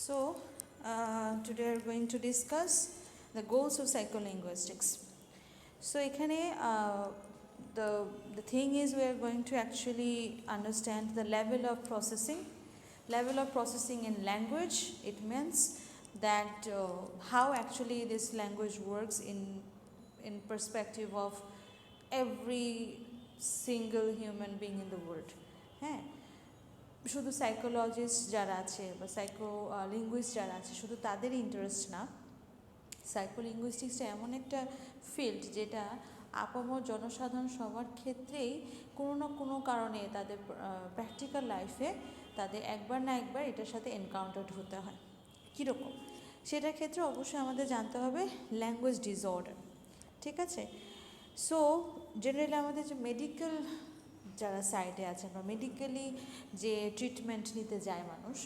So, today we are going to discuss the goals of psycholinguistics. So, the thing is we are going to actually understand the level of processing in language. It means that how actually this language works in perspective of every single human being in the world. হ্যাঁ, শুধু psychologist যারা আছে বা linguist যারা আছে শুধু তাদের interest না, সাইকোলিঙ্গুইস্টিক্সটা এমন একটা ফিল্ড যেটা আপামর জনসাধারণ সবার ক্ষেত্রেই কোনো না কোনো কারণে তাদের প্র্যাকটিক্যাল লাইফে তাদের একবার না একবার এটার সাথে এনকাউন্টার্ড হতে হয়। কীরকম সেটার ক্ষেত্রে অবশ্যই আমাদের জানতে হবে ল্যাঙ্গুয়েজ ডিসঅর্ডার, ঠিক আছে? সো জেনারেলি আমাদের যে মেডিকেল যারা সাইডে আছেন বা মেডিকেলি যে ট্রিটমেন্ট নিতে যায় মানুষ,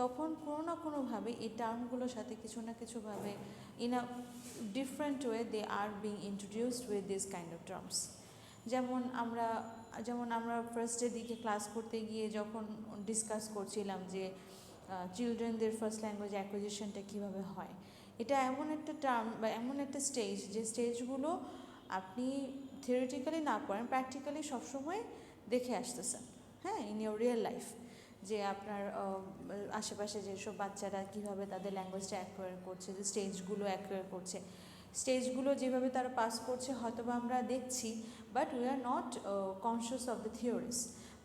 তখন কোনো না কোনোভাবে এই টার্মগুলোর সাথে কিছু না কিছুভাবে in a different way they are being introduced with this kind of terms. যেমন আমরা ফার্স্টের দিকে ক্লাস করতে গিয়ে যখন ডিসকাস করছিলাম যে চিলড্রেনদের ফার্স্ট ল্যাঙ্গুয়েজ অ্যাকুইজিশনটা কীভাবে হয়, এটা এমন একটা টার্ম বা এমন একটা স্টেজ যে স্টেজগুলো আপনি থিওরিটিক্যালি না পড়েন, প্র্যাকটিক্যালি সবসময় দেখে আসতেছেন, হ্যাঁ, ইন ইউর রিয়েল লাইফ, যে আপনার আশেপাশে যেসব বাচ্চারা কীভাবে তাদের ল্যাঙ্গুয়েজটা অ্যাকোয়ার করছে, যে স্টেজগুলো অ্যাকোয়ার করছে, স্টেজগুলো যেভাবে তারা পাস করছে হয়তো বা আমরা দেখছি, but we are not conscious of the theories,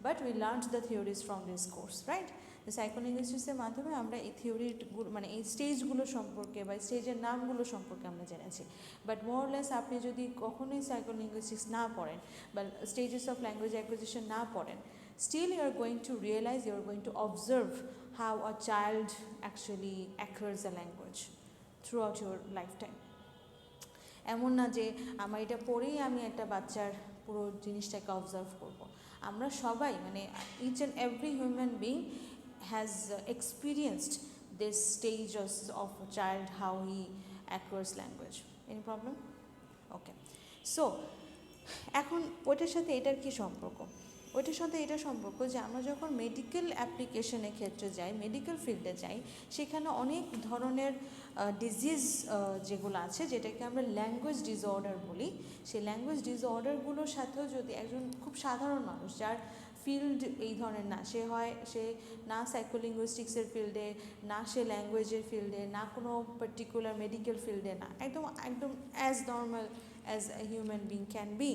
but we learn the theories from this course, right? সাইকোলিঙ্গুইস্টিক্সের মাধ্যমে আমরা এই থিওরিগুলো মানে এই স্টেজগুলো সম্পর্কে বা স্টেজের নামগুলো সম্পর্কে আমরা জেনেছি। বাট মোরলেস আপনি যদি কখনোই সাইকোলিঙ্গুইস্টিক্স না পড়েন বা স্টেজেস অফ ল্যাঙ্গুয়েজ অ্যাকুইজিশন না পড়েন, still you are going to realize, you are going to observe how a child actually acquires a language throughout your lifetime. এমন না যে আমার এটা পড়েই আমি একটা বাচ্চার পুরো জিনিসটাকে অবজার্ভ করব। আমরা সবাই মানে each and every human being has experienced this stage of a child, how he acquires language. Any problem? Okay. So এখন ওইটার সাথে এটার কি সম্পর্ক? ওইটার সাথে এটা সম্পর্ক যে আমরা যখন মেডিকেল অ্যাপ্লিকেশনের ক্ষেত্রে যাই, মেডিকেল ফিল্ডে যাই, সেখানে অনেক ধরনের ডিজিজ যেগুলো আছে যেটাকে আমরা ল্যাঙ্গুয়েজ ডিসঅর্ডার বলি, সেই ল্যাঙ্গুয়েজ ডিসঅর্ডারগুলোর সাথেও যদি একজন খুব সাধারণ মানুষ যার ফিল্ড এই ধরনের না, সে না সাইকোলিঙ্গুইস্টিক্সের ফিল্ডে, না সে ল্যাঙ্গুয়েজের ফিল্ডে, না কোনো পার্টিকুলার মেডিকেল ফিল্ডে, না একদম as normal as a human being can be.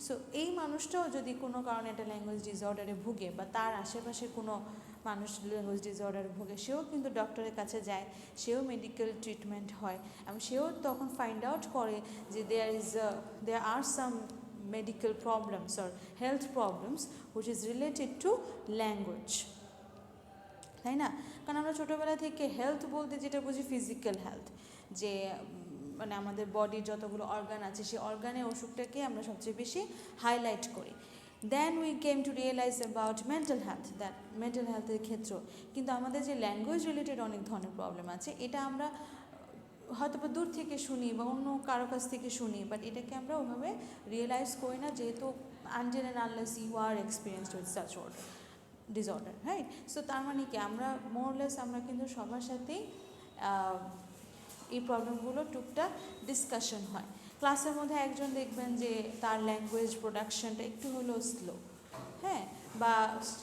So এই মানুষটাও যদি কোনো কারণে একটা ল্যাঙ্গুয়েজ ডিসঅর্ডারে ভুগে বা তার আশেপাশে কোনো মানুষ ল্যাঙ্গুয়েজ ডিসঅর্ডারে ভুগে, সেও কিন্তু ডক্টরের কাছে যায়, সেও মেডিকেল ট্রিটমেন্ট হয় এবং সেও তখন ফাইন্ড আউট করে যে দেয়ার আর সাম medical problems or health problems which is related to language, তাই না? কারণ আমরা ছোটোবেলা থেকে হেলথ বলতে যেটা বুঝি ফিজিক্যাল হেলথ, যে মানে আমাদের বডির যতগুলো অর্গান আছে সেই অর্গানের অসুখটাকে আমরা সবচেয়ে বেশি হাইলাইট করি। Then we came to realize about mental health, that mental হেলথের ক্ষেত্রেও কিন্তু আমাদের যে ল্যাঙ্গুয়েজ রিলেটেড অনেক ধরনের প্রবলেম আছে, এটা আমরা হয়তো বা দূর থেকে শুনি বা অন্য কারো কাছ থেকে শুনি, বাট এটাকে আমরা ওভাবে রিয়েলাইজ করি না, যেহেতু until and unless you are experienced with such disorder, right? So তার মানে কি আমরা মোরলেস আমরা কিন্তু সবার সাথেই এই প্রবলেমগুলো টুকটাক ডিসকাশন হয়। ক্লাসের মধ্যে একজন দেখবেন যে তার ল্যাঙ্গুয়েজ প্রোডাকশনটা একটু হলেও স্লো, হ্যাঁ, বা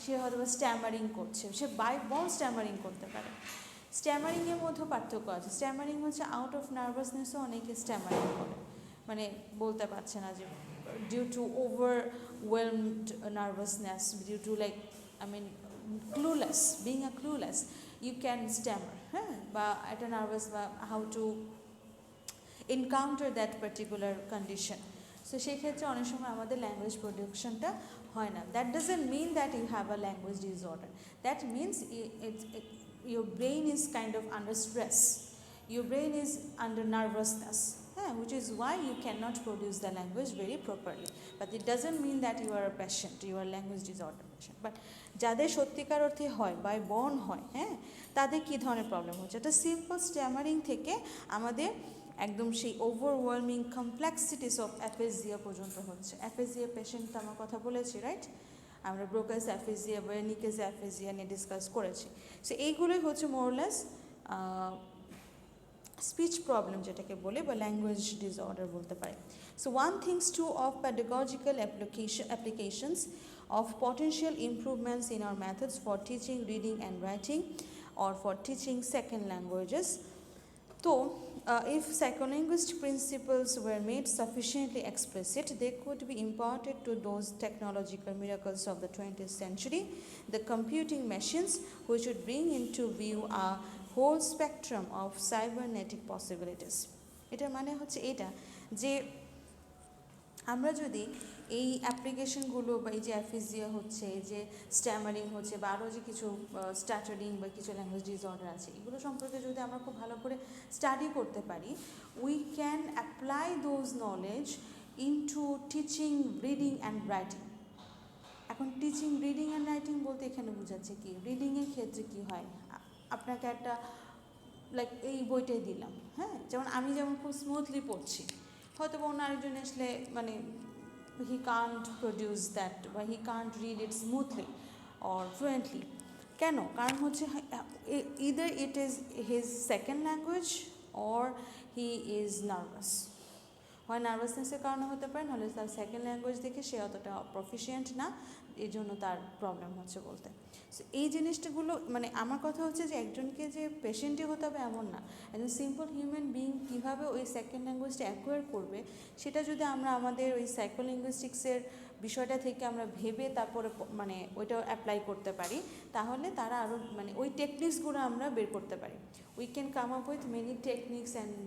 সে হয়তো বা স্ট্যামারিং করছে, সে বাই বল স্ট্যামারিং করতে পারে। স্ট্যামারিংয়ের মধ্যেও পার্থক্য আছে। স্ট্যামারিং হচ্ছে আউট অফ নার্ভাসনেসও অনেকে স্ট্যামারিং করে, মানে বলতে পারছে না, যে due to overwhelmed nervousness, due to like clueless, being a clueless you can stammer, হ্যাঁ, বা একটা নার্ভাস বা how to encounter that particular condition. So সেই ক্ষেত্রে অনেক সময় আমাদের ল্যাঙ্গুয়েজ প্রোডাকশনটা হয় না। That doesn't mean that you have a language disorder, that means your brain is kind of under stress, your brain is under nervousness, which is why you cannot produce the language very properly, but it doesn't mean that you are a patient, you are a language disorder patient. But যাদের সত্যিকার অর্থে হয় by born হয়, হ্যাঁ, তাদের কী ধরনের problem হচ্ছে? এটা সিম্পল স্ট্যামারিং থেকে আমাদের একদম সেই ওভারওয়েলমিং কমপ্লেক্সিটিস অফ অ্যাপেজিয়া পর্যন্ত হচ্ছে। অ্যাপেজিয়া পেশেন্ট আমার কথা বলেছি, রাইট? আমরা ব্রোকাস অ্যাফেজিয়া, ওয়ের্নিকেস অ্যাফেজিয়া নিয়ে ডিসকাস করেছি। সো এইগুলোই হচ্ছে মোরলেস স্পিচ প্রবলেম যেটাকে বলে বা ল্যাঙ্গুয়েজ ডিসঅর্ডার বলতে পারে. So one thinks too of pedagogical applications of potential improvements in our methods for teaching reading and writing or for teaching second languages. So if psycholinguistic principles were made sufficiently explicit, they could be imparted to those technological miracles of the 20th century, the computing machines, which would bring into view a whole spectrum of cybernetic possibilities. এটার মানে হচ্ছে এটা যে আমরা যদি এই অ্যাপ্লিকেশনগুলো বা এই যে অ্যাফিজিয়া হচ্ছে, যে স্ট্যামারিং হচ্ছে বা আরও যে কিছু স্টাটারিং বা কিছু ল্যাঙ্গুয়েজ ডিসঅর্ডার আছে, এগুলো সম্পর্কে যদি আমরা খুব ভালো করে স্টাডি করতে পারি, we can apply those knowledge into teaching reading and writing. এখন টিচিং রিডিং অ্যান্ড রাইটিং বলতে এখানে বোঝাচ্ছে কি, রিডিংয়ের ক্ষেত্রে কি হয়, আপনাকে একটা লাইক এই বইটাই দিলাম, হ্যাঁ, যেমন আমি যেমন খুব স্মুথলি পড়ছি, হয়তো অন্য আরেকজন আসলে মানে he can't produce that বা he can't read it smoothly or fluently. কেন? কারণ হচ্ছে either it is his second language or he is nervous. হয় নার্ভাসনেসের কারণে হতে পারে, নাহলে তার সেকেন্ড ল্যাঙ্গুয়েজ দেখে সে অতটা প্রফিশিয়েন্ট না, এই জন্য তার প্রবলেম হচ্ছে বলতে. সো এই জিনিসটাগুলো মানে আমার কথা হচ্ছে যে একজনকে যে পেশেন্টই হতে হবে এমন না, একজন সিম্পল হিউম্যান বিইং কীভাবে ওই সেকেন্ড ল্যাঙ্গুয়েজটা অ্যাকোয়ার করবে, সেটা যদি আমরা আমাদের ওই সাইকোলিঙ্গুইস্টিক্সের বিষয়টা থেকে আমরা ভেবে তারপরে মানে ওইটা অ্যাপ্লাই করতে পারি, তাহলে তারা আরও মানে ওই টেকনিক্সগুলো আমরা বের করতে পারি. We can come up with many techniques and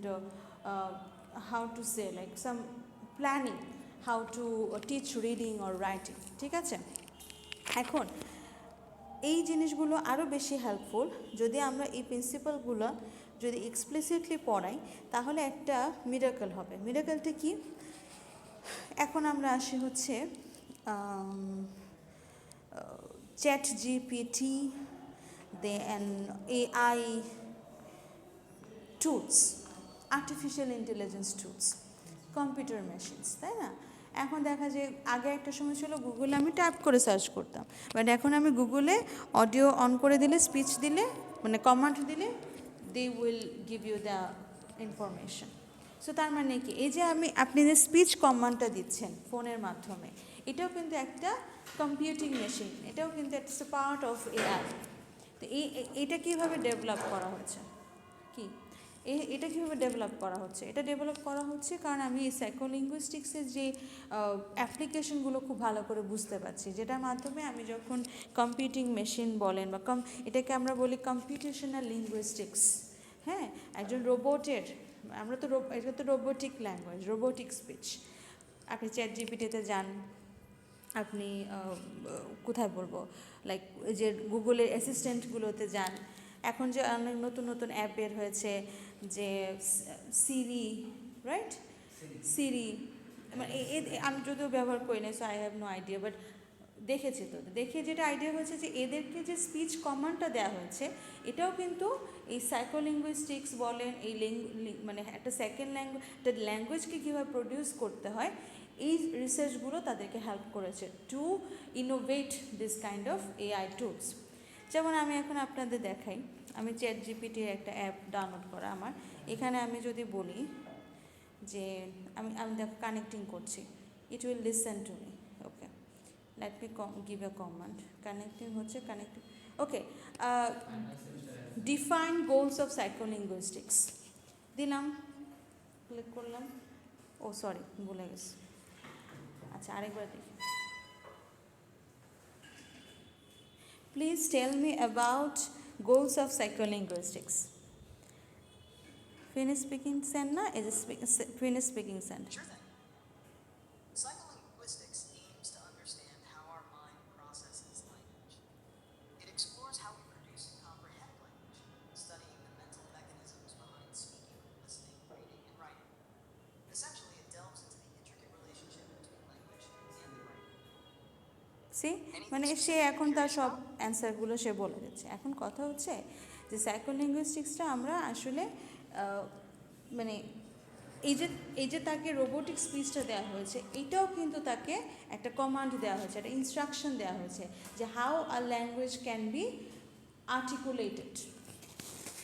how to say like some planning how to teach reading or writing. ঠিক আছে, এখন এই জিনিসগুলো আরও বেশি হেল্পফুল যদি আমরা এই প্রিন্সিপালগুলো যদি এক্সপ্লিসিটলি পড়াই, তাহলে একটা মিরাকল হবে. মিরাকলটা কি? এখন আমরা আসি হচ্ছে chat GPT then AI tools, artificial intelligence tools, computer machines, তাই না? এখন দেখা যায় আগে একটা সময় ছিল গুগলে আমি টাইপ করে সার্চ করতাম, বাট এখন আমি গুগলে অডিও অন করে দিলে, স্পিচ দিলে, মানে কমান্ড দিলে, they will give you the information. So তার মানে কি, এই যে আপনি যে স্পিচ কমান্ডটা দিচ্ছেন ফোনের মাধ্যমে, এটাও কিন্তু একটা কম্পিউটিং মেশিন, এটাও কিন্তু একটা পার্ট অফ এআই. তো এইটা কীভাবে ডেভেলপ করা হচ্ছে, কি এটা কীভাবে ডেভেলপ করা হচ্ছে? এটা ডেভেলপ করা হচ্ছে কারণ আমি এই সাইকোলিঙ্গুইস্টিক্সের যে অ্যাপ্লিকেশনগুলো খুব ভালো করে বুঝতে পারছি, যেটার মাধ্যমে আমি যখন কম্পিউটিং মেশিন বলেন বা এটাকে আমরা বলি কম্পিউটেশনাল লিঙ্গুইস্টিক্স, হ্যাঁ, একজন রোবটের, আমরা তো এটা তো রোবোটিক ল্যাঙ্গুয়েজ, রোবোটিক স্পিচ. আপনি চ্যাট জিপিটিতে যান, আপনি কোথায় বলবো লাইক যে গুগলের অ্যাসিস্ট্যান্টগুলোতে যান, এখন যে অনেক নতুন নতুন অ্যাপ বের হয়েছে, যে সিরি, রাইট, সিরি, মানে আমি যদিও ব্যবহার করি না, so I have no idea, but দেখেছি, তো দেখে যেটা আইডিয়া হয়েছে যে এদেরকে যে স্পিচ কমান্ডটা দেওয়া হয়েছে, এটাও কিন্তু এই সাইকোলিঙ্গুইস্টিক্স বলেন, এই মানে একটা সেকেন্ড ল্যাঙ্গুয়েজ, একটা ল্যাঙ্গুয়েজকে কীভাবে প্রডিউস করতে হয়, এই রিসার্চগুলো তাদেরকে হেল্প করেছে to innovate this kind of AI tools. যেমন আমি এখন আপনাদের দেখাই, আমি চ্যাট জিপিটির একটা অ্যাপ ডাউনলোড করা আমার, এখানে আমি যদি বলি যে আমি দেখো কানেক্টিং করছি, it will listen to me. Okay, let me give a command. Connecting হচ্ছে, connecting, okay, define goals of psycholinguistics দিলাম, ক্লিক করলাম, ও সরি ভুলে গেছি, আচ্ছা আরেকবার দেখি. Please tell me about goals of psycholinguistics. Finish speaking send na? Is it finish speaking send? Sure thing. Psycholinguistics aims to understand how our mind processes language. It explores how we produce and comprehend language, studying the mental mechanisms behind speaking, listening, reading, and writing. Essentially, it delves into the intricate relationship between language and the brain. See মানে সে এখন তার সব অ্যান্সারগুলো সে বলে দিচ্ছে. এখন কথা হচ্ছে যে সাইকোলিঙ্গুইস্টিক্সটা আমরা আসলে মানে এই যে তাকে রোবোটিক স্পিচটা দেওয়া হয়েছে, এটাও কিন্তু তাকে একটা কমান্ড দেওয়া হয়েছে, একটা ইনস্ট্রাকশন দেওয়া হয়েছে যে how a language can be articulated.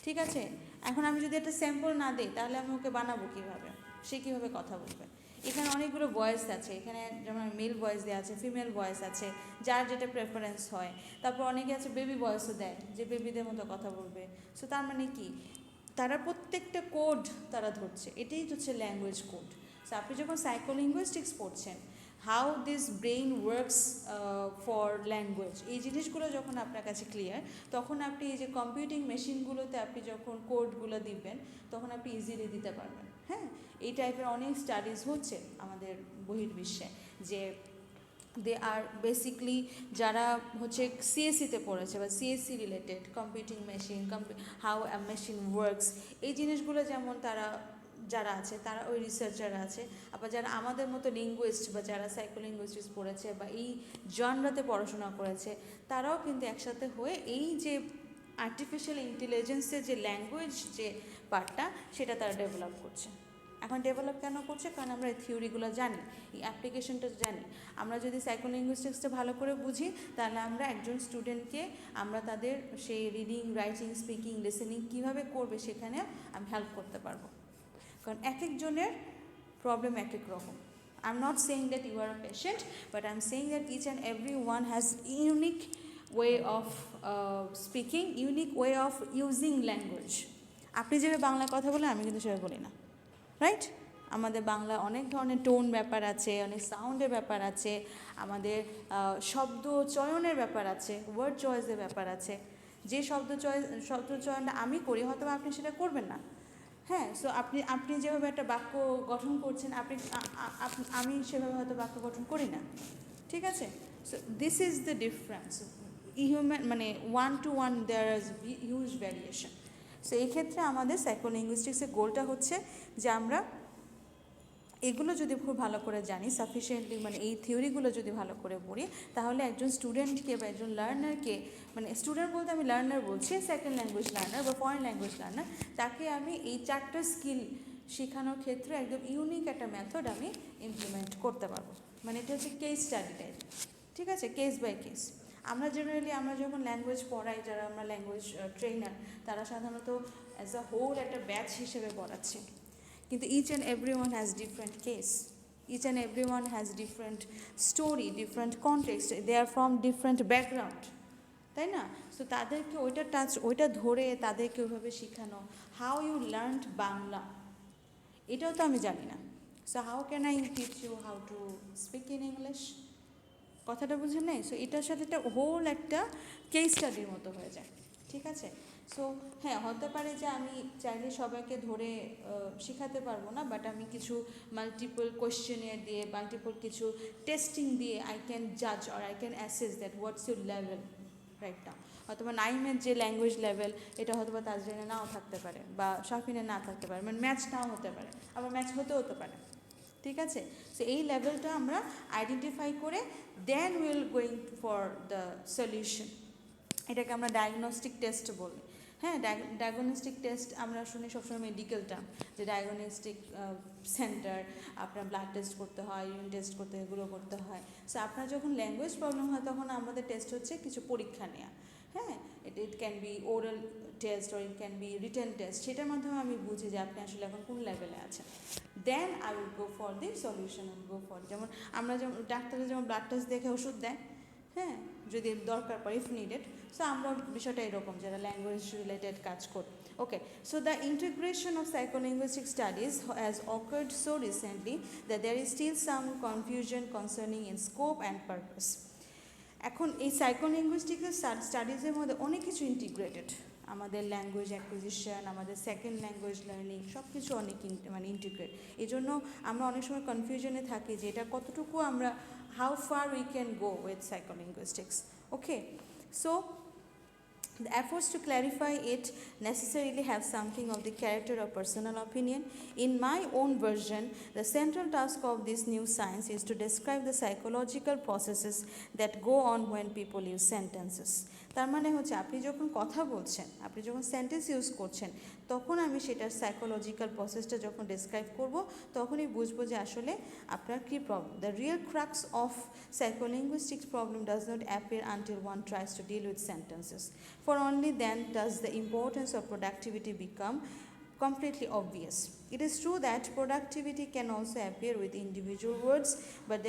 ঠিক আছে, এখন আমি যদি একটা স্যাম্পল না দিই তাহলে আমি ওকে বানাবো কীভাবে, সে কীভাবে কথা বলবে। এখানে অনেকগুলো ভয়েস আছে, এখানে যেমন মেল ভয়েস দেওয়া আছে, ফিমেল ভয়েস আছে, যার যেটা প্রেফারেন্স হয়। তারপর অনেকে আছে বেবি ভয়েসও দেয়, যে বেবিদের মতো কথা বলবে। সো তার মানে কি, তারা প্রত্যেকটা কোড তারা ধরছে, এটাই হচ্ছে ল্যাঙ্গুয়েজ কোড। সো আপনি যখন সাইকোলিঙ্গুইস্টিক্স পড়ছেন, how this brain works for language, এই জিনিসগুলো যখন আপনার কাছে ক্লিয়ার, তখন আপনি এই যে কম্পিউটিং মেশিনগুলোতে আপনি যখন কোডগুলো দিবেন, তখন আপনি ইজিলি দিতে পারবেন। হ্যাঁ, এই টাইপের অনেক স্টাডিজ হচ্ছে আমাদের বহির্বিশ্বে, যে দে আর বেসিকলি যারা হচ্ছে সিএসসিতে পড়েছে বা CSC related, computing machine, how a machine works, এই জিনিসগুলো যেমন তারা যারা আছে তারা ওই রিসার্চার আছে। আবার যারা আমাদের মতো লিঙ্গুইস্ট বা যারা সাইকোলিঙ্গুইস্টিক্স পড়েছে বা এই জনরাতে পড়াশোনা করেছে, তারাও কিন্তু একসাথে হয়ে এই যে আর্টিফিশিয়াল ইন্টেলিজেন্সের যে ল্যাঙ্গুয়েজ যে পার্টটা, সেটা তারা ডেভেলপ করছে। এখন ডেভেলপ কেন করছে? কারণ আমরা এই থিওরিগুলো জানি, এই অ্যাপ্লিকেশনটা জানি। আমরা যদি সাইকোলিঙ্গুইস্টিক্সটা ভালো করে বুঝি, তাহলে আমরা একজন স্টুডেন্টকে আমরা তাদের সেই রিডিং, রাইটিং, স্পিকিং, লিসেনিং কীভাবে করবে সেখানে আমি হেল্প করতে পারবো। কারণ এক একজনের প্রবলেম এক এক রকম। I am not saying that you are a patient, but I am saying that each and every one has unique way of speaking, unique way of using language. আপনি যেভাবে বাংলা কথা বলেন, আমি কিন্তু সেভাবে বলি না, রাইট? আমাদের বাংলা অনেক ধরনের টোন ব্যাপার আছে, অনেক সাউন্ডের ব্যাপার আছে, আমাদের শব্দ চয়নের ব্যাপার আছে, ওয়ার্ড চয়েসের ব্যাপার আছে। যে শব্দ চয়নটা আমি করি, হয়তো আপনি সেটা করবেন না। হ্যাঁ, সো আপনি যেভাবে একটা বাক্য গঠন করছেন, আমি সেভাবে হয়তো বাক্য গঠন করি না। ঠিক আছে? So this is the difference. Human মানে one to one there is huge variation. So এই ক্ষেত্রে আমাদের সাইকোলিঙ্গুইস্টিক্সের গোলটা হচ্ছে যে আমরা এগুলো যদি খুব ভালো করে জানি, সাফিসিয়েন্টলি, মানে এই থিওরিগুলো যদি ভালো করে পড়ি, তাহলে একজন স্টুডেন্টকে বা একজন লার্নারকে, মানে স্টুডেন্ট বলতে আমি লার্নার বলছি, সেকেন্ড ল্যাঙ্গুয়েজ লার্নার বা ফরেন ল্যাঙ্গুয়েজ লার্নার, তাকে আমি এই 4টা স্কিল শেখানোর ক্ষেত্রে একদম ইউনিক একটা মেথড আমি ইমপ্লিমেন্ট করতে পারবো। মানে এটা হচ্ছে কেস স্টাডি টাইপ। ঠিক আছে, কেস বাই কেস। আমরা জেনারেলি আমরা যখন ল্যাঙ্গুয়েজ পড়াই, যারা আমরা ল্যাঙ্গুয়েজ ট্রেনার, তারা সাধারণত অ্যাজ আ হোল একটা ব্যাচ হিসেবে পড়াচ্ছে। কিন্তু each and everyone has different case, each and everyone has different story, different context, they are from different background, তাই না? সো তাদেরকে ওইটা ধরে তাদেরকে ওইভাবে শেখানো, হাউ ইউ লার্নড বাংলা, এটাও তো আমি জানি না। So how can I teach you how to speak in English? কথাটা বুঝেন নাই? সো এটার সাথে একটা হোল একটা কেস স্টাডির মতো হয়ে যায়। ঠিক আছে? সো হ্যাঁ, হতে পারে যে আমি চাইলে সবাইকে ধরে শেখাতে পারবো না, বাট আমি কিছু মাল্টিপল কোয়েশ্চেনিয়ার দিয়ে, মাল্টিপল কিছু টেস্টিং দিয়ে আই ক্যান জাজ or I can assess that what's your level right now. হয়তো নাইমের যে ল্যাঙ্গুয়েজ লেভেল, এটা হয়তো বা তাজরিনে নাও থাকতে পারে, বা শাফিনে না থাকতে পারে, মানে ম্যাচ নাও হতে পারে, আবার ম্যাচ হতে পারে। ঠিক আছে? সো এই লেভেলটা আমরা আইডেন্টিফাই করে then will going for the solution. এটাকে আমরা ডায়াগনস্টিক টেস্ট বলি। হ্যাঁ, ডায়াগনস্টিক টেস্ট আমরা শুনি সবসময় মেডিকেল টার্ম, যে ডায়াগনস্টিক সেন্টার, আপনার ব্লাড টেস্ট করতে হয়, ইউরিন টেস্ট করতে, এগুলো করতে হয়। সো আপনার যখন ল্যাঙ্গুয়েজ প্রবলেম হয়, তখন আমাদের টেস্ট হচ্ছে কিছু পরীক্ষা নেওয়া। হ্যাঁ, it can be oral test or it can be written test, সেটার মাধ্যমে আমি বুঝি যে আপনি আসলে এখন কোন লেভেলে আছেন। Then I will go for the solution and go for, যেমন আমরা যেমন ডাক্তারে যেমন ব্লাড টেস্ট দেখে ওষুধ দেয়, হ্যাঁ, যদি দরকার পড়ে, ইফ নিডেড। সো আমরা বিষয়টা এরকম, যারা ল্যাঙ্গুয়েজ রিলেটেড কাজ করি। Okay, so the integration of psycholinguistic studies has occurred so recently that there is still some confusion concerning in scope and purpose. এখন এই সাইকোলিঙ্গুইস্টিক্সের স্টাডিজের মধ্যে অনেক কিছু ইন্টিগ্রেটেড, আমাদের ল্যাঙ্গুয়েজ অ্যাকুইজিশন, আমাদের সেকেন্ড ল্যাঙ্গুয়েজ লার্নিং, সব কিছু অনেক মানে ইন্টিগ্রেট। এই জন্য আমরা অনেক সময় কনফিউশনে থাকি যে এটা কতটুকু আমরা, how far we can go with psycholinguistics. Okay, so the efforts to clarify it necessarily have something of the character of personal opinion. In my own version, the central task of this new science is to describe the psychological processes that go on when people use sentences. তার মানে হচ্ছে আপনি যখন কথা বলছেন, আপনি যখন sentence use করছেন, তখন আমি সেটার সাইকোলজিক্যাল প্রসেসটা যখন ডেসক্রাইব করব, তখনই বুঝবো যে আসলে আপনার কী problem. The real crux of psycholinguistics problem does not appear until one tries to deal with sentences. For only then does the importance of productivity become completely obvious. It is true that productivity can also appear with individual words, but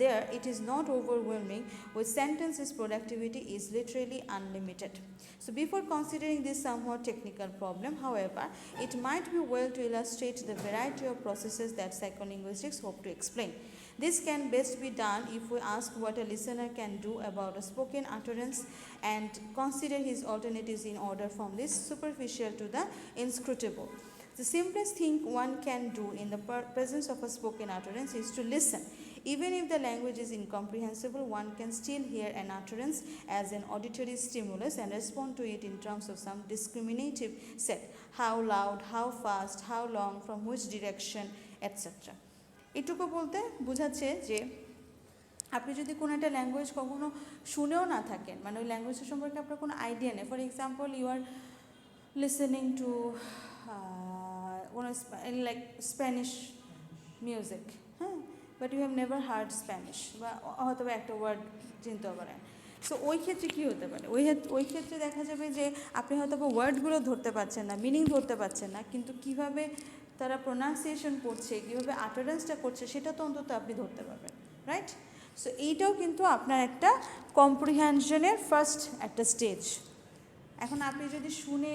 there it is not overwhelming. With sentences, productivity is literally unlimited. So before considering this somewhat technical problem, however, it might be well to illustrate the variety of processes that psycholinguistics hope to explain. This can best be done if we ask what a listener can do about a spoken utterance and consider his alternatives in order from this superficial to the inscrutable. The simplest thing one can do in the presence of a spoken utterance is to listen. Even if the language is incomprehensible, one can still hear an utterance as an auditory stimulus and respond to it in terms of some discriminative set: how loud, how fast, how long, from which direction, etc. এটুকু বলতে বোঝাচ্ছে যে আপনি যদি কোনো একটা language কখনো শুনেও না থাকেন, মানে ওই ল্যাঙ্গুয়েজের সম্পর্কে আপনার কোনো আইডিয়া নেই, for example you are listening to like Spanish music, হ্যাঁ, but you have never heard Spanish, বা হয়তো বা একটা ওয়ার্ড চিনতেও পারেন। সো ওই ক্ষেত্রে কী হতে পারে, ওই ক্ষেত্রে দেখা যাবে যে আপনি হয়তো বা ওয়ার্ডগুলো ধরতে পারছেন না, মিনিং ধরতে পারছেন না, কিন্তু কীভাবে তারা প্রোনাউন্সিয়েশন করছে, কীভাবে আটারেন্সটা করছে, সেটা তো অন্তত আপনি ধরতে পারবেন, রাইট? সো এইটাও কিন্তু আপনার একটা কম্প্রিহেনশনের ফার্স্ট একটা স্টেজ। এখন আপনি যদি শুনে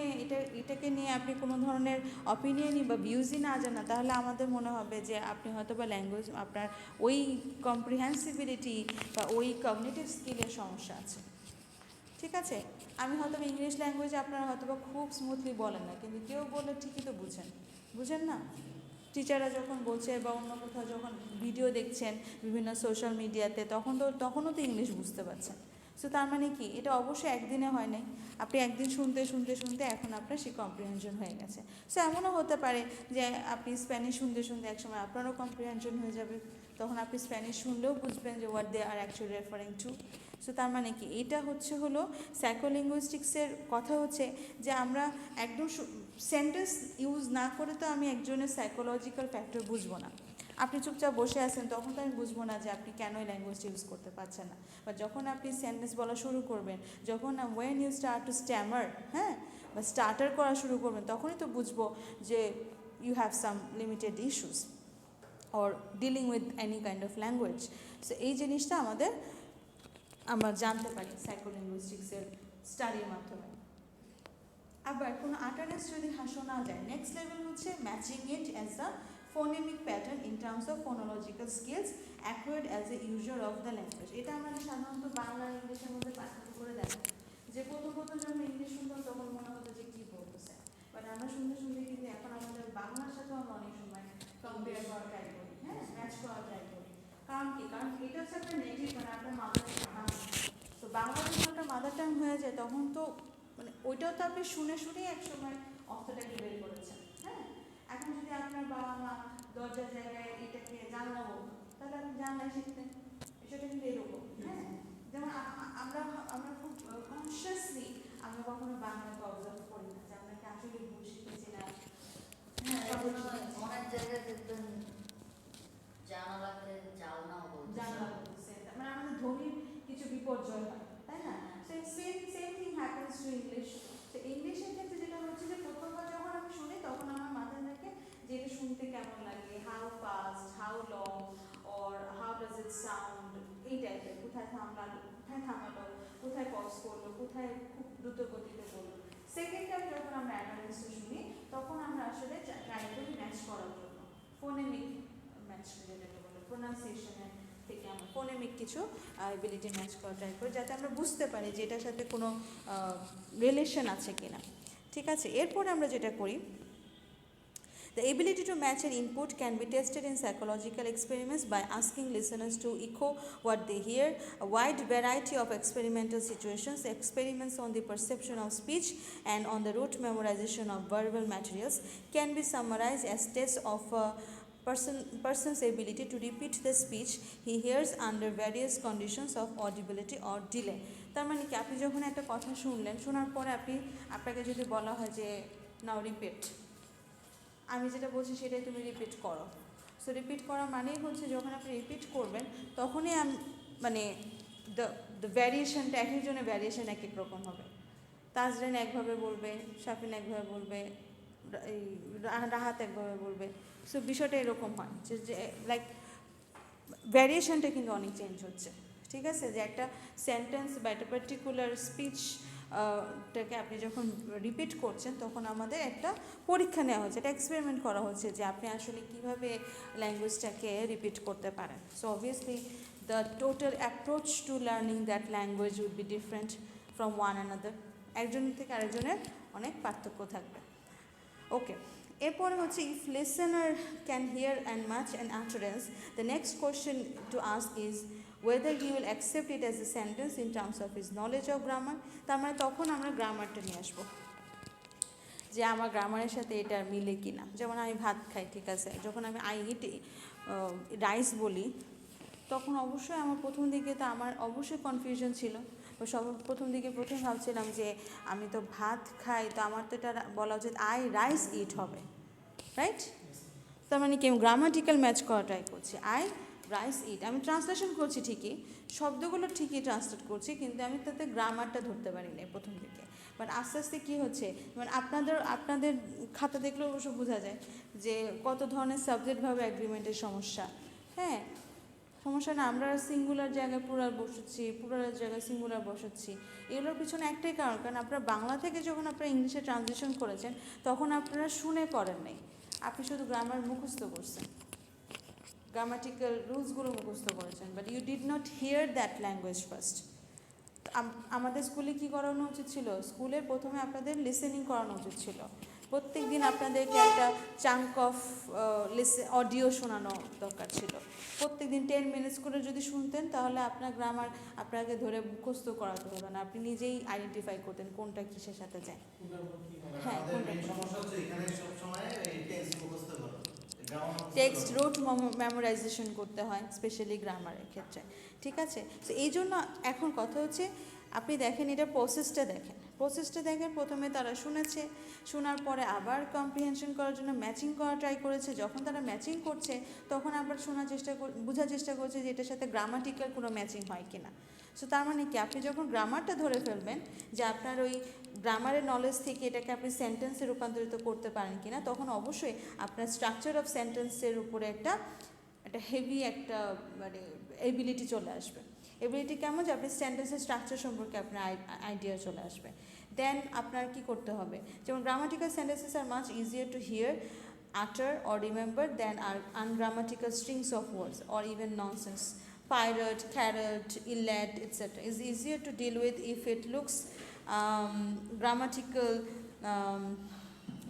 এটাকে নিয়ে আপনি কোনো ধরনের অপিনিয়নই বা ভিউজই না জানা, তাহলে আমাদের মনে হবে যে আপনি হয়তো বা ল্যাঙ্গুয়েজ, আপনার ওই কম্প্রিহেন্সিবিলিটি বা ওই কগনিটিভ স্কিলের সমস্যা আছে। ঠিক আছে, আমি হয়তো বা ইংলিশ ল্যাঙ্গুয়েজে আপনারা হয়তো বা খুব স্মুথলি বলেন না, কিন্তু কেউ বললে ঠিকই তো বুঝেন না? টিচাররা যখন বলছে বা অন্য কোথাও যখন ভিডিও দেখছেন বিভিন্ন সোশ্যাল মিডিয়াতে, তখনও তো ইংলিশ বুঝতে পারছেন। সো তার মানে কি, এটা অবশ্যই একদিনে হয় নাই, আপনি একদিন শুনতে এখন আপনার সেই কম্প্রিহেনশন হয়ে গেছে। সো এমনও হতে পারে যে আপনি স্প্যানিশ শুনতে একসময় আপনারও কম্প্রিহেনশন হয়ে যাবে, তখন আপনি স্প্যানিশ শুনলেও বুঝবেন যে what they are actually referring to. So তার মানে কি, এটা হলো সাইকোলিঙ্গুইস্টিক্সের কথা হচ্ছে যে আমরা একদম সেন্টেন্স ইউজ না করে তো আমি একজনের সাইকোলজিক্যাল ফ্যাক্টর বুঝবো না। আপনি চুপচাপ বসে আছেন, তখন তো আমি বুঝবো না যে আপনি কেন এই ল্যাঙ্গুয়েজটা ইউজ করতে পারছেন না। বা যখন আপনি সেন্টেন্স বলা শুরু করবেন, যখন when you start to stammer, হ্যাঁ, বা স্টার্টার করা শুরু করবেন, তখনই তো বুঝবো যে you have some limited issues or dealing with any kind of language. So এই জিনিসটা আমরা জানতে পারি সাইকোলিঙ্গুইস্টিক্সের স্টাডির মাধ্যমে। আবার কোনো আটারেন্স যদি শোনা যায়, নেক্সট লেভেল হচ্ছে matching it as the phonemic pattern in terms of phonological skills acquired as a user of the language. এটা আমরা সাধারণত বাংলা আর ইংলিশের মধ্যে পার্থক্য করে দেখো, যে প্রথম যখন ইংলিশ শুনতাম তখন মনে হতো যে কী বলতেছে, বাট আমরা শুনতে কিন্তু এখন আমাদের বাংলার সাথেও আমরা অনেক সময় কম্পেয়ার করা ট্রাই করি, হ্যাঁ, ম্যাচ করা ট্রাই করি। কারণ এটা হচ্ছে আপনার নেটিভ, মানে আপনার মাদার টাং। তো বাংলা যখন একটা মাদার টাং হয়ে যায়, তখন তো মানে ওইটাও তো আপনি শুনেই এক সময় অর্থটাকে বের করেছেন, হ্যাঁ। এখন যদি আপনার বাবা মা দরজার জায়গায় এটাকে জানলা বলতো, তাহলে আপনি জানলাই শিখতেন। সেটা কিন্তু এরকম, হ্যাঁ। যেমন আমরা খুব কনসিয়াসলি আমরা কখনো বাংলাকে অবজার্ভ করি না যে আমরা কি আসলে ভুল শিখেছি না। অনেক জায়গায় দেখবেন জানালাকে জানলা বলতেছে, মানে আমাদের ধ্বনির কিছু বিপর্যয় হয়, তাই না? Same thing happens to English. তো ইংলিশের ক্ষেত্রে যেটা হচ্ছে যে প্রথমবার যখন আমি শুনি, তখন আমার মাথায় থাকে যে এটা শুনতে কেমন লাগে, how fast, how long, or how does it sound, এই টাইপের, কোথায় থামালো, কোথায় পজ করলো, কোথায় খুব দ্রুত গতিতে করলো। সেকেন্ড টাইম যখন আমরা অ্যাটারেন্সটা শুনি, তখন আমরা আসলে ট্রাই করি ম্যাচ করার জন্য, ফোনেমিক ম্যাচ, যেটাকে বলে প্রোনাউন্সিয়েশনের থেকে আমরা ফোনেমিক কিছু এবিলিটি ম্যাচ করা ট্রাই করি, যাতে আমরা বুঝতে পারি যে এটার সাথে কোনো রিলেশন আছে কিনা। ঠিক আছে, এরপরে আমরা যেটা করি, the ability to match an input can be tested in psychological experiments by asking listeners to echo what they hear. A wide variety of experimental situations, experiments on the perception of speech and on the rote memorization of verbal materials, can be summarized as tests of a person's ability to repeat the speech he hears under various conditions of audibility or delay. তার মানে কি, আপনি যখন একটা কথা শুনলেন, শোনার পরে আপনাকে যদি বলা হয় যে নাও রিপিট, আমি যেটা বলছি সেটাই তুমি রিপিট করো। সো রিপিট করা মানেই হচ্ছে যখন আপনি রিপিট করবেন, তখনই মানে দ্য ভ্যারিয়েশনটা, এক একজনের ভ্যারিয়েশন এক এক রকম হবে। তাজরিন একভাবে বলবে, শাফিন একভাবে বলবে, এই রাহাত একভাবে বলবে। সো বিষয়টা এরকম হয় যে লাইক ভ্যারিয়েশনটা কিন্তু অনেক চেঞ্জ হচ্ছে, ঠিক আছে? যে একটা সেন্টেন্স বা একটা পার্টিকুলার স্পিচ টাকে আপনি যখন রিপিট করছেন তখন আমাদের একটা পরীক্ষা নেওয়া হচ্ছে, একটা এক্সপেরিমেন্ট করা হচ্ছে যে আপনি আসলে কীভাবে ল্যাঙ্গুয়েজটাকে রিপিট করতে পারেন। So obviously the total approach to learning that language would be different from one another. একজন থেকে আরেকজনের অনেক পার্থক্য থাকবে। ওকে, এরপরে হচ্ছে if listener can hear and match an utterance, the next question to ask is whether he will accept it as a sentence in terms of his knowledge of grammar. তার মানে তখন আমরা গ্রামারটা নিয়ে আসবো যে আমার গ্রামারের সাথে এটা মিলে কি না। যেমন আমি ভাত খাই, ঠিক আছে, যখন আমি আই ইট রাইস বলি তখন অবশ্যই আমার প্রথম দিকে তো আমার অবশ্যই কনফিউশন ছিল। প্রথম দিকে ভাবছিলাম যে আমি তো ভাত খাই, তো আমার তো এটা বলা উচিত আই রাইস ইট হবে, রাইট? তার মানে কি আমি গ্রামাটিক্যাল ম্যাচ করা ট্রাই করছি, আই রাইস ইট। আমি ট্রান্সলেশন করছি ঠিকই, শব্দগুলো ঠিকই ট্রান্সলেট করছি, কিন্তু আমি তাতে গ্রামারটা ধরতে পারিনি প্রথম দিকে। বাট আস্তে আস্তে কী হচ্ছে, মানে আপনাদের খাতা দেখলেও অবশ্য বোঝা যায় যে কত ধরনের সাবজেক্টভাবে অ্যাগ্রিমেন্টের সমস্যা। হ্যাঁ, সমস্যা না, আমরা সিঙ্গুলার জায়গায় প্লুরাল বসাচ্ছি, প্লুরালের জায়গায় সিঙ্গুলার বসাচ্ছি। এগুলোর পিছনে একটাই কারণ আপনারা বাংলা থেকে যখন আপনারা ইংলিশে ট্রানজিশন করেছেন তখন আপনারা শুনে করেন নাই, আপনি শুধু গ্রামার মুখস্থ করছেন, গ্রামাটিক্যাল রুলসগুলো মুখস্থ করেছেন, but you did not hear that language first. আমাদের স্কুলে কী করানো উচিত ছিল, স্কুলের প্রথমে আপনাদের লিসেনিং করানো উচিত ছিল। প্রত্যেক দিন আপনাদেরকে একটা চাঙ্ক অফ অডিও শোনানো দরকার ছিল। প্রত্যেক দিন 10 মিনিটস করে যদি শুনতেন তাহলে আপনার গ্রামার আপনাকে ধরে মুখস্থ করাতে হতো না, আপনি নিজেই আইডেন্টিফাই করতেন কোনটা কিসের সাথে যায়। হ্যাঁ, টেক্সট রোট মেমোরাইজেশন করতে হয় স্পেশালি গ্রামারের ক্ষেত্রে, ঠিক আছে? তো এই জন্য এখন কথা হচ্ছে আপনি দেখেন এটা প্রসেসটা দেখেন, প্রথমে তারা শুনেছে, শোনার পরে আবার কম্প্রিহেনশন করার জন্য ম্যাচিং করা ট্রাই করেছে। যখন তারা ম্যাচিং করছে তখন আবার বোঝার চেষ্টা করছে যে এটার সাথে গ্রামাটিক্যাল কোনো ম্যাচিং হয় কিনা। সো তার মানে কি, আপনি যখন গ্রামারটা ধরে ফেলবেন যে আপনার ওই গ্রামারের নলেজ থেকে এটাকে আপনি সেন্টেন্সে রূপান্তরিত করতে পারেন কিনা, তখন অবশ্যই আপনার স্ট্রাকচার অফ সেন্টেন্সের উপরে একটা হেভি একটা মানে এবিলিটি চলে আসবে। এবিলিটি কেমন, যে আপনি সেন্টেন্সের স্ট্রাকচার সম্পর্কে আপনার আইডিয়া চলে আসবে। দেন আপনার কি করতে হবে, যেমন grammatical sentences are much easier two here, utter or remember than our ungrammatical strings of words or even nonsense. Pirate, carrot, illet, etc. is easier to deal with if it looks grammatical.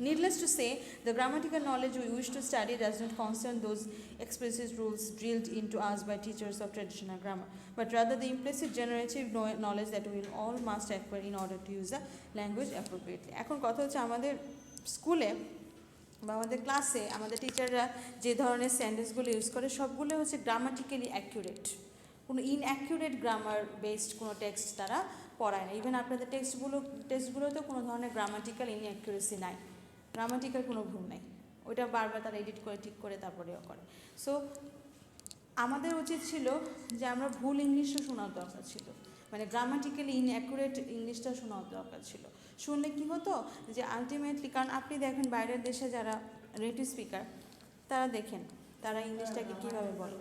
Needless to say, the grammatical knowledge we wish to study does not concern those explicit rules drilled into us by teachers of traditional grammar, but rather the implicit generative knowledge that we all must acquire in order to use the language appropriately. এখন কথা হচ্ছে আমাদের স্কুলে বা আমাদের ক্লাসে আমাদের টিচাররা যে ধরনের সেন্টেন্সগুলো ইউজ করে সবগুলো হচ্ছে গ্রামাটিক্যালি অ্যাকুরেট, কোনো ইনঅ্যাকুরেট গ্রামার বেসড কোনো টেক্সট তারা পড়ায় না। ইভেন আপনাদের টেক্সটগুলোতে কোনো ধরনের গ্রামাটিক্যাল ইনঅ্যাকুরেসি নাই, গ্রামাটিক্যাল কোনো ভুল নেই, ওইটা বারবার তারা এডিট করে ঠিক করে তারপরেও করে। সো আমাদের উচিত ছিল যে আমরা ভুল ইংলিশও শোনার দরকার ছিল, মানে গ্রামাটিক্যালি ইনঅ্যাকুরেট ইংলিশটা শোনার দরকার ছিল। শুনলে কী হতো যে আলটিমেটলি, কারণ আপনি দেখেন বাইরের দেশে যারা নেটিভ স্পিকার তারা দেখেন তারা ইংলিশটাকে কীভাবে বলে,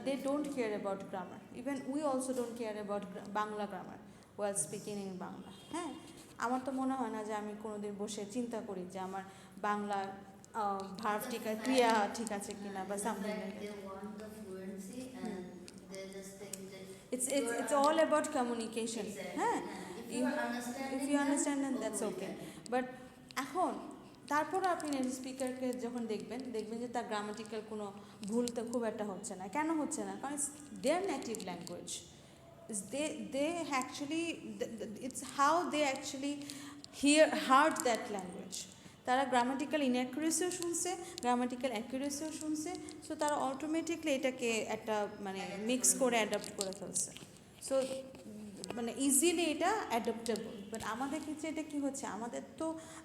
they don't care about grammar. Even we also don't care about Bangla grammar while speaking in Bangla. হ্যাঁ, আমার তো মনে হয় না যে আমি কোনোদিন বসে চিন্তা করি যে আমার বাংলা ভার্ব ঠিক আছে, ক্রিয়া ঠিক আছে কিনা বা something like that. It's all about communication. হ্যাঁ, if you understand then that's okay. But এখন তারপরও আপনি নেটিভ স্পিকারকে যখন দেখবেন যে তার গ্রামাটিক্যাল কোনো ভুল তো খুব একটা হচ্ছে না। কেন হচ্ছে না? কারণ it's their native language, they actually, it's how they actually heard that language. তারা গ্রামাটিক্যাল ইনঅ্যাকুরেসিও শুনছে, গ্রামাটিক্যাল অ্যাকুরেসিও শুনছে, সো তারা অটোমেটিকলি এটাকে একটা মানে মিক্স করে অ্যাডাপ্ট করে ফেলছে। সো মানে ইজিলি এটা অ্যাডাপ্টেবল। বাট আমাদের ক্ষেত্রে এটা কী হচ্ছে,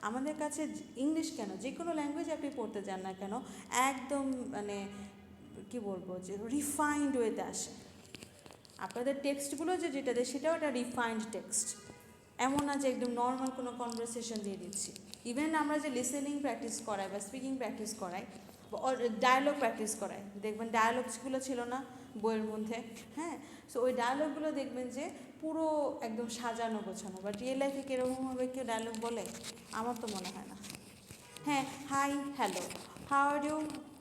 আমাদের কাছে ইংলিশ কেন, যে কোনো ল্যাঙ্গুয়েজ আপনি পড়তে চান না কেন, একদম মানে কী বলবো যে রিফাইন্ড ওয়েতে আসে। আপনাদের টেক্সটগুলো যেটা দেয় সেটাও একটা রিফাইন্ড টেক্সট, এমন না যে একদম নর্মাল কোনো কনভারসেশন দিয়ে দিচ্ছি। ইভেন আমরা যে লিসেনিং প্র্যাকটিস করাই বা স্পিকিং প্র্যাকটিস করাই বা ডায়ালগ প্র্যাকটিস করাই, দেখবেন ডায়ালগসগুলো ছিল না বইয়ের মধ্যে, হ্যাঁ। সো ওই ডায়ালগগুলো দেখবেন যে পুরো একদম সাজানো গোছানো, বাট রিয়েল লাইফে কীরকমভাবে কেউ ডায়ালগ বলে আমার তো মনে হয় না। হ্যাঁ, hi, hello, how are you,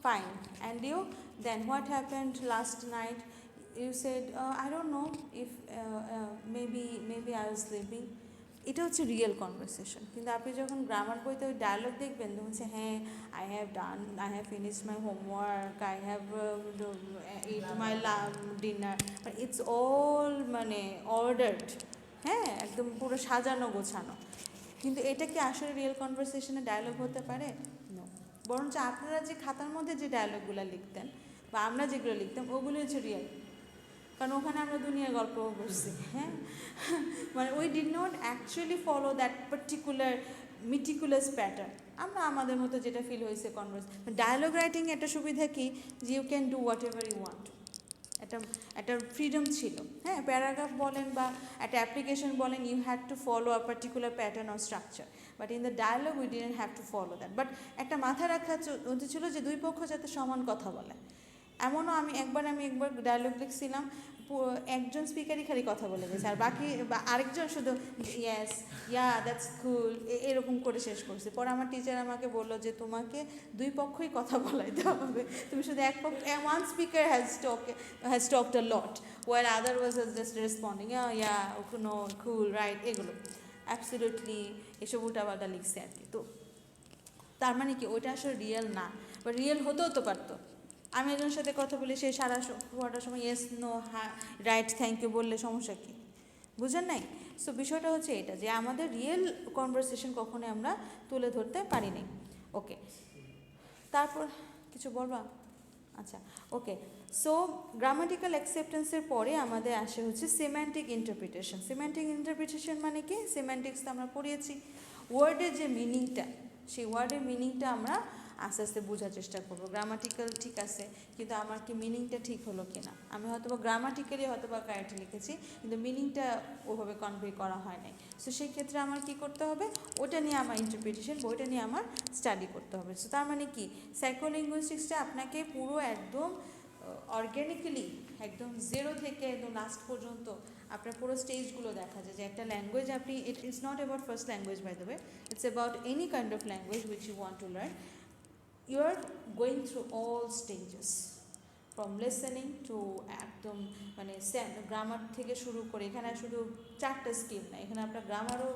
fine, and you, then what happened last night, you said I don't know if maybe I was sleeping. এটা হচ্ছে রিয়েল কনভারসেশন। কিন্তু আপনি যখন গ্রামার বইতে ওই ডায়লগ দেখবেন তখন হচ্ছে হ্যাঁ, I have finished my homework, I have it my dinner, it's all মানে অর্ডার্ড, হ্যাঁ, একদম পুরো সাজানো গোছানো। কিন্তু এটা কি আসলে রিয়েল কনভারসেশনে ডায়লগ হতে পারে? নো। বরঞ্চ আপনারা যে খাতার মধ্যে যে ডায়লগগুলো লিখতেন বা আমরা যেগুলো লিখতাম ওগুলো হচ্ছে রিয়েল, কারণ ওখানে আমরা দুনিয়ার গল্প পড়ছি, হ্যাঁ। মানে we did not actually follow that particular meticulous pattern. আমরা আমাদের মতো যেটা ফিল হয়েছে ডায়ালগ রাইটিং একটা সুবিধা কি, যে you can do whatever you want, একটা ফ্রিডম ছিল, হ্যাঁ। প্যারাগ্রাফ বলেন বা একটা অ্যাপ্লিকেশন বলেন, you had to follow a particular pattern or structure, but in the dialogue we didn't have to follow that. But একটা মাথায় রাখা ছিল যে দুই পক্ষ যাতে সমান কথা বলে। এমনও আমি একবার ডায়ালগ লিখছিলাম, একজন স্পিকারই খালি কথা বলে গেছে আর বাকি আরেকজন শুধু ইয়েস, ইয়া, দ্যাটস কুল, এরকম করে শেষ করছে। পরে আমার টিচার আমাকে বললো যে তোমাকে দুই পক্ষই কথা বলাইতে হবে, তুমি শুধু এক পক্ষ, one speaker has talked a lot where other was just responding yeah, no, cool, right, এগুলো অ্যাবসলিউটলি এসব উল্টাপাল্টা লিখছে আর কি। তো তার মানে কি ওইটা আসলে রিয়েল না, বা রিয়েল হতেও তো পারতো। আমি একজনের সাথে কথা বলি, সে পুরোটার সময় ইয়েস, নো, হ্যাঁ, রাইট, থ্যাংক ইউ বললে সমস্যা কী, বুঝেন নাই? সো বিষয়টা হচ্ছে এটা যে আমাদের রিয়েল কনভারসেশন কখনোই আমরা তুলে ধরতে পারি নাই। ওকে, তারপর কিছু বলবা? আচ্ছা, ওকে। সো গ্রামাটিক্যাল অ্যাকসেপ্টেন্সের পরে আমাদের আসে হচ্ছে সিম্যান্টিক ইন্টারপ্রিটেশন। সিম্যান্টিক ইন্টারপ্রিটেশন মানে কি? সিম্যান্টিক্স তো আমরা পড়িয়েছি, ওয়ার্ডের যে মিনিংটা, সেই ওয়ার্ডের মিনিংটা আমরা আস্তে আস্তে বোঝার চেষ্টা করবো। গ্রামাটিক্যাল ঠিক আছে, কিন্তু আমার কি মিনিংটা ঠিক হলো কি না? আমি হয়তো বা গ্রামাটিক্যালি হয়তো বা কারেক্টলি লিখেছি, কিন্তু মিনিংটা ওভাবে কনভে করা হয় নাই। সো সেই ক্ষেত্রে আমার কি করতে হবে? ওটা নিয়ে আমার ইন্টারপ্রিটেশন, বইটা নিয়ে আমার স্টাডি করতে হবে। সো তার মানে কি, সাইকোলিঙ্গুইস্টিক্সটা আপনাকে পুরো একদম অর্গ্যানিক্যালি একদম জিরো থেকে একদম লাস্ট পর্যন্ত আপনার পুরো স্টেজগুলো দেখা যায় যে একটা ল্যাঙ্গুয়েজ আপনি, it is not about first language by the way, it's about any kind of language which you want to learn. You are going through all stages from listening to একদম মানে গ্রামার থেকে শুরু করে, এখানে শুধু 4টা scheme না, এখানে আপনার গ্রামারও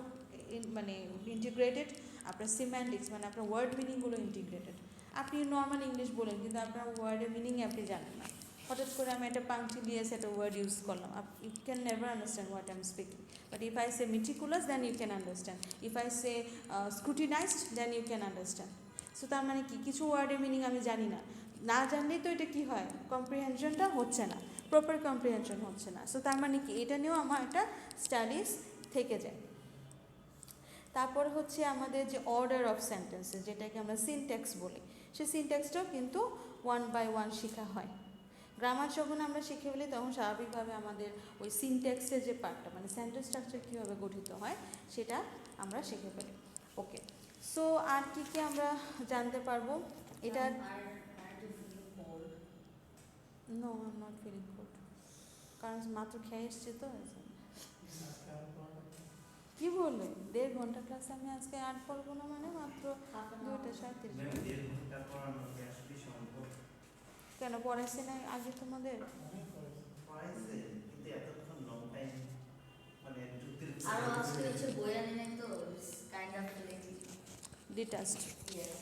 মানে ইন্টিগ্রেটেড, আপনার সিম্যান্টিক্স মানে আপনার ওয়ার্ড মিনিংগুলো ইন্টিগ্রেটেড। আপনি নর্মাল ইংলিশ বলেন কিন্তু আপনার ওয়ার্ডের মিনিং আপনি জানেন না, হঠাৎ করে আমি একটা পাংচুয়ালিয়াস একটা ওয়ার্ড ইউজ করলাম, you can never understand what I am speaking. But if I say meticulous, then you can understand. If I say scrutinized, then you can understand. So তার মানে কি, কিছু ওয়ার্ডের মিনিং আমি জানি না, না জানলেই তো এটা কি হয়, কম্প্রিহেনশনটা হচ্ছে না, প্রপার কম্প্রিহেনশন হচ্ছে না। সো তার মানে কি, এটা নিয়েও আমার একটা স্টাডিজ থেকে যায়। তারপর হচ্ছে আমাদের যে অর্ডার অফ সেন্টেন্সেস, যেটাকে আমরা সিনট্যাক্স বলি, সেই সিনট্যাক্সটাও কিন্তু 1 by 1 শেখা হয়। গ্রামার যখন আমরা শিখে ফেলি তখন স্বাভাবিকভাবে আমাদের ওই সিনট্যাক্সের যে পার্টটা মানে সেন্টেন্স স্ট্রাকচার কীভাবে গঠিত হয় সেটা আমরা শিখে ফেলি। ওকে, সো আর কি কি আমরা জানতে পারবো? এটা no, I am not feeling good, কারণ মাত্র খেয়ে এসছি তো। কি বলে 1.5 ঘন্টা ক্লাস আমি আজকে 8 পড়বো না, মানে মাত্র 2:37। কেন পড়াইছে না আগে তোমাদের? আরো আজকে হচ্ছে বই আনি নাই তো, কাইন্ড অফ ডিটাচড। ইয়েস।